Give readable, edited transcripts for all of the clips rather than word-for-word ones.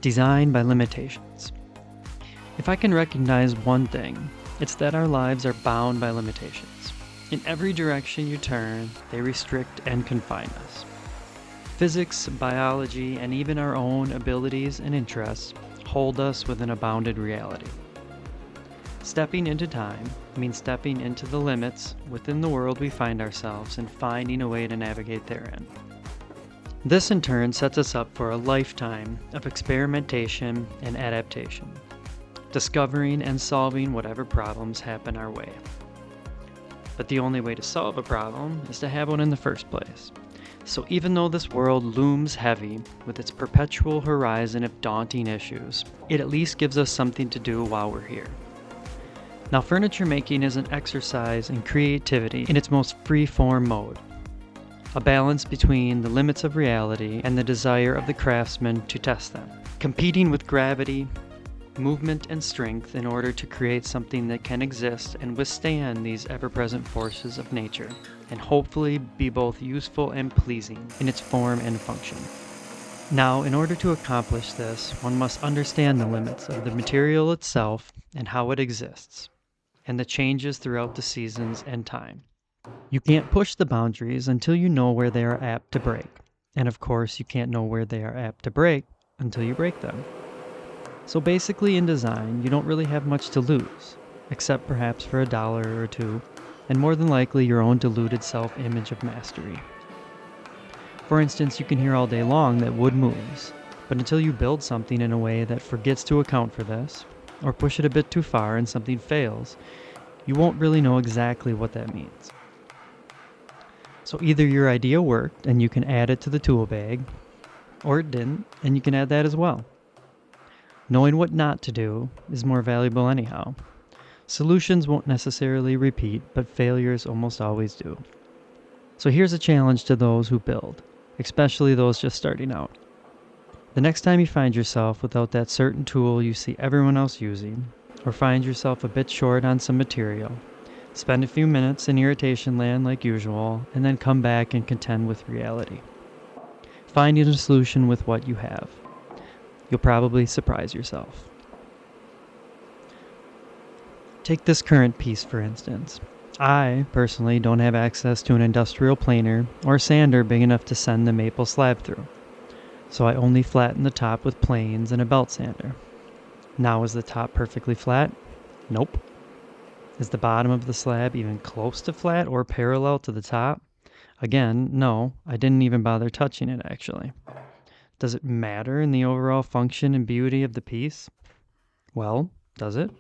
Design by limitations. If I can recognize one thing, it's that our lives are bound by limitations. In every direction you turn, they restrict and confine us. Physics, biology, and even our own abilities and interests hold us within a bounded reality. Stepping into time means stepping into the limits within the world we find ourselves and finding a way to navigate therein. This in turn sets us up for a lifetime of experimentation and adaptation, discovering and solving whatever problems happen our way. But the only way to solve a problem is to have one in the first place. So even though this world looms heavy with its perpetual horizon of daunting issues, it at least gives us something to do while we're here. Now, furniture making is an exercise in creativity in its most free-form mode, a balance between the limits of reality and the desire of the craftsman to test them, competing with gravity, movement, and strength in order to create something that can exist and withstand these ever-present forces of nature, and hopefully be both useful and pleasing in its form and function. Now, in order to accomplish this, one must understand the limits of the material itself and how it exists, and the changes throughout the seasons and time. You can't push the boundaries until you know where they are apt to break. And of course, you can't know where they are apt to break until you break them. So basically in design, you don't really have much to lose, except perhaps for $1 or $2, and more than likely your own deluded self-image of mastery. For instance, you can hear all day long that wood moves, but until you build something in a way that forgets to account for this, or push it a bit too far and something fails, you won't really know exactly what that means. So either your idea worked and you can add it to the tool bag, or it didn't and you can add that as well. Knowing what not to do is more valuable anyhow. Solutions won't necessarily repeat, but failures almost always do. So here's a challenge to those who build, especially those just starting out. The next time you find yourself without that certain tool you see everyone else using, or find yourself a bit short on some material, spend a few minutes in irritation land like usual, and then come back and contend with reality. Finding a solution with what you have. You'll probably surprise yourself. Take this current piece for instance. I, personally, don't have access to an industrial planer or sander big enough to send the maple slab through, so I only flatten the top with planes and a belt sander. Now, is the top perfectly flat? Nope. Is the bottom of the slab even close to flat or parallel to the top? Again, no, I didn't even bother touching it actually. Does it matter in the overall function and beauty of the piece? Well, does it?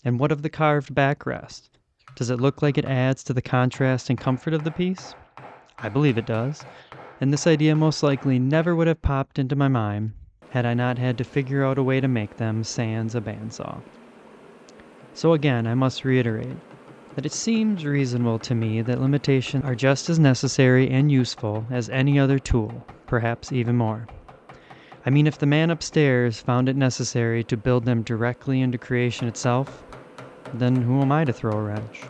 And what of the carved backrest? Does it look like it adds to the contrast and comfort of the piece? I believe it does, and this idea most likely never would have popped into my mind had I not had to figure out a way to make them sans a bandsaw. So again, I must reiterate that it seems reasonable to me that limitations are just as necessary and useful as any other tool, perhaps even more. I mean, if the man upstairs found it necessary to build them directly into creation itself, then who am I to throw a wrench?